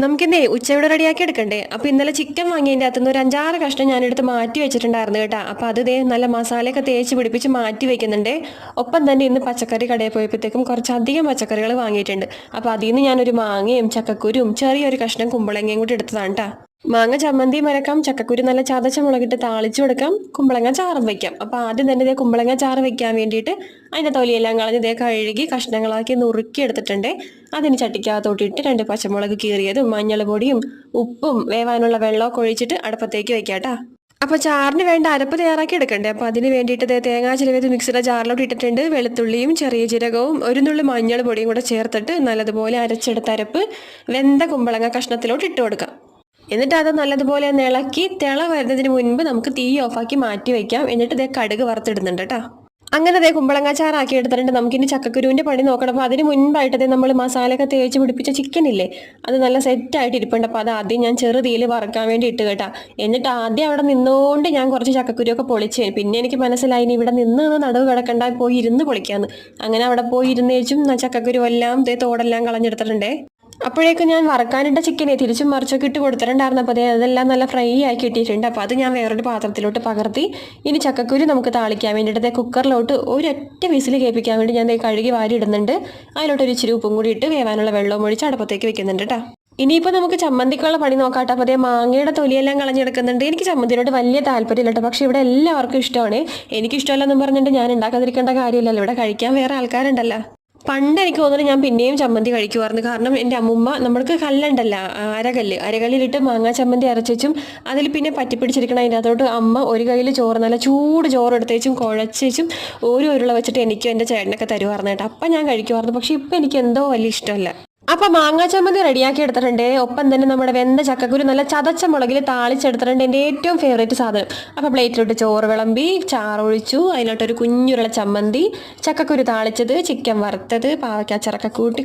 നമുക്കിന്നേ ഉച്ചയോടെ റെഡിയാക്കി എടുക്കണ്ടേ. അപ്പോൾ ഇന്നലെ ചിക്കൻ വാങ്ങിയതിൻ്റെ അകത്തുനിന്ന് ഒരു 5-6 കഷ്ണം ഞാനെടുത്ത് മാറ്റി വെച്ചിട്ടുണ്ടായിരുന്നു കേട്ടോ. അപ്പോൾ അത് ദേ നല്ല മസാലയൊക്കെ തേച്ച് പിടിപ്പിച്ച് മാറ്റി വെക്കുന്നുണ്ട്. ഒപ്പം തന്നെ ഇന്ന് പച്ചക്കറി കടയിൽ പോയപ്പോഴത്തേക്കും കുറച്ചധികം പച്ചക്കറികൾ വാങ്ങിയിട്ടുണ്ട്. അപ്പോൾ അതിൽ നിന്ന് ഞാനൊരു മാങ്ങയും ചക്കക്കുരും ചെറിയൊരു കഷ്ണം കുമ്പളങ്ങയും കൂടി എടുത്തതാണ് കേട്ടോ. മാങ്ങ ചമ്മന്തി മരക്കാം, ചക്കക്കുരു നല്ല ചതച്ച മുളകിട്ട് താളിച്ചു കൊടുക്കാം, കുമ്പളങ്ങ ചാറും വെക്കാം. അപ്പോൾ ആദ്യം തന്നെ ഇതേ കുമ്പളങ്ങ ചാറ് വെക്കാൻ വേണ്ടിയിട്ട് അതിൻ്റെ തൊലിയെല്ലാം കളഞ്ഞ് ഇതേ കഴുകി കഷ്ണങ്ങളാക്കി നുറുക്കി എടുത്തിട്ടുണ്ട്. അതിന് ചട്ടിക്കകത്തോട്ടിട്ട് 2 പച്ചമുളക് കീറിയതും മഞ്ഞൾ പൊടിയും ഉപ്പും വേവാനുള്ള വെള്ളമൊക്കെ ഒഴിച്ചിട്ട് അടുപ്പത്തേക്ക് വെക്കാട്ടോ. അപ്പോൾ ചാറിന് വേണ്ട അരപ്പ് തയ്യാറാക്കി എടുക്കണ്ടേ. അപ്പോൾ അതിന് വേണ്ടിയിട്ട് തേങ്ങാ ചിലവേത് മിക്സിയുടെ ജാറിലോട്ട് ഇട്ടിട്ടുണ്ട്. വെളുത്തുള്ളിയും ചെറിയ ജീരകവും ഒരു നുള്ളി മഞ്ഞൾ പൊടിയും കൂടെ ചേർത്തിട്ട് നല്ലതുപോലെ അരച്ചെടുത്ത അരപ്പ് വെന്ത കുമ്പളങ്ങ കഷ്ണത്തിലോട്ട് ഇട്ട് കൊടുക്കാം. എന്നിട്ട് അത് നല്ലതുപോലെ ഇളക്കി തിള വരുന്നതിന് മുൻപ് നമുക്ക് തീ ഓഫാക്കി മാറ്റി വയ്ക്കാം. എന്നിട്ട് ഇതേ കടുക് വറുത്തിടുന്നുണ്ട് കേട്ടോ. അങ്ങനെ അതേ കുമ്പളങ്ങ ചാറാക്കി എടുത്തിട്ടുണ്ട്. നമുക്കിനി ചക്കക്കുരുവിൻ്റെ പണി നോക്കണം. അപ്പോൾ അതിന് മുൻപായിട്ട് നമ്മൾ മസാലയൊക്കെ തേച്ച് പിടിപ്പിച്ച ചിക്കൻ ഇല്ലേ, അത് നല്ല സെറ്റായിട്ട് ഇരിപ്പുണ്ട്. അപ്പോൾ അത് ആദ്യം ഞാൻ ചെറുതീയിൽ വറുക്കാൻ വേണ്ടി ഇട്ട് കേട്ടോ. എന്നിട്ട് ആദ്യം അവിടെ നിന്നുകൊണ്ട് ഞാൻ കുറച്ച് ചക്കക്കുരുവൊക്കെ പൊളിച്ചു. പിന്നെ എനിക്ക് മനസ്സിലായി ഇനി ഇവിടെ നിന്ന് നടുവ് കിടക്കണ്ട, പോയി ഇരുന്ന് പൊളിക്കാമെന്ന്. അങ്ങനെ അവിടെ പോയി ഇരുന്നേച്ചും ചക്കക്കുരുവെല്ലാം തോടെല്ലാം കളഞ്ഞെടുത്തിട്ടുണ്ടേ. അപ്പോഴേക്കും ഞാൻ വറക്കാനിട്ട ചിക്കനെ തിരിച്ചും മറിച്ചൊക്കെ ഇട്ട് കൊടുത്തിട്ടുണ്ടായിരുന്നു. അപ്പോൾ അതെല്ലാം നല്ല ഫ്രൈ ആക്കി ഇട്ടിട്ടുണ്ട്. അപ്പോൾ അത് ഞാൻ വേറൊരു പാത്രത്തിലോട്ട് പകർത്തി ഇനി ചക്കക്കുരു നമുക്ക് താളിക്കാൻ വേണ്ടിയിട്ട് കുക്കറിലോട്ട് ഒരൊറ്റ വിസിൽ കേൾപ്പിക്കാൻ വേണ്ടി ഞാൻ കഴുകി വാരി ഇടുന്നുണ്ട്. അതിലോട്ട് ഒരു ഇച്ചിരി ഉപ്പും കൂടി ഇട്ട് വേവാനുള്ള വെള്ളവും ഒഴിച്ച് അടുപ്പത്തേക്ക് വെക്കുന്നുണ്ട് കേട്ടോ. ഇനിയിപ്പോൾ നമുക്ക് ചമ്മന്തിക്കുള്ള പണി നോക്കാട്ടോ. അപ്പോൾ മാങ്ങയുടെ തൊലിയെല്ലാം കളഞ്ഞെടുക്കുന്നുണ്ട്. എനിക്ക് ചമ്മന്തിയോട് വലിയ താല്പര്യമില്ല കേട്ടോ. പക്ഷേ ഇവിടെ എല്ലാവർക്കും ഇഷ്ടമാണ്. എനിക്കിഷ്ടമല്ലെന്നും പറഞ്ഞിട്ട് ഞാൻ ഉണ്ടാക്കാതിരിക്കേണ്ട കാര്യമില്ലല്ലോ. ഇവിടെ കഴിക്കാൻ വേറെ ആൾക്കാരുണ്ടല്ലോ. പണ്ട് എനിക്ക് തോന്നുന്നു ഞാൻ പിന്നെയും ചമ്മന്തി കഴിക്കുമായിരുന്നു. കാരണം എൻ്റെ അമ്മുമ്മ നമ്മൾക്ക് കല്ലുണ്ടല്ല, അരകല്ലിലിട്ട് മാങ്ങാ ചമ്മന്തി അരച്ചും അതിൽ പിന്നെ പറ്റിപ്പിടിച്ചിരിക്കണം. അതിൻ്റെ അതോട്ട് അമ്മ ഒരു കയ്യിൽ ചോറ് നല്ല ചൂട് ചോറ് എടുത്തേച്ചും കുഴച്ചേച്ചും ഒരു ഉരുള വെച്ചിട്ട് എനിക്കും എൻ്റെ ചേട്ടനൊക്കെ തരുമായിരുന്നു കേട്ടോ. അപ്പം ഞാൻ കഴിക്കുമായിരുന്നു. പക്ഷെ ഇപ്പം എനിക്ക് എന്തോ വലിയ ഇഷ്ടമല്ല. അപ്പോൾ മാങ്ങാ ചമ്മന്തി റെഡിയാക്കി എടുത്തിട്ടുണ്ട്. ഒപ്പം തന്നെ നമ്മുടെ വെന്ത ചക്കക്കുരു നല്ല ചതച്ച മുളകിൽ താളിച്ചെടുത്തിട്ടുണ്ട്. എൻ്റെ ഏറ്റവും ഫേവറേറ്റ് സാധനം. അപ്പോൾ പ്ലേറ്റിലോട്ട് ചോറ് വിളമ്പി ചാറൊഴിച്ചു. അതിലോട്ടൊരു കുഞ്ഞുരുള ചമ്മന്തി, ചക്കക്കുരു താളിച്ചത്, ചിക്കൻ വറുത്തത്, പാവയ്ക്കാച്ചറൊക്കെ കൂട്ടി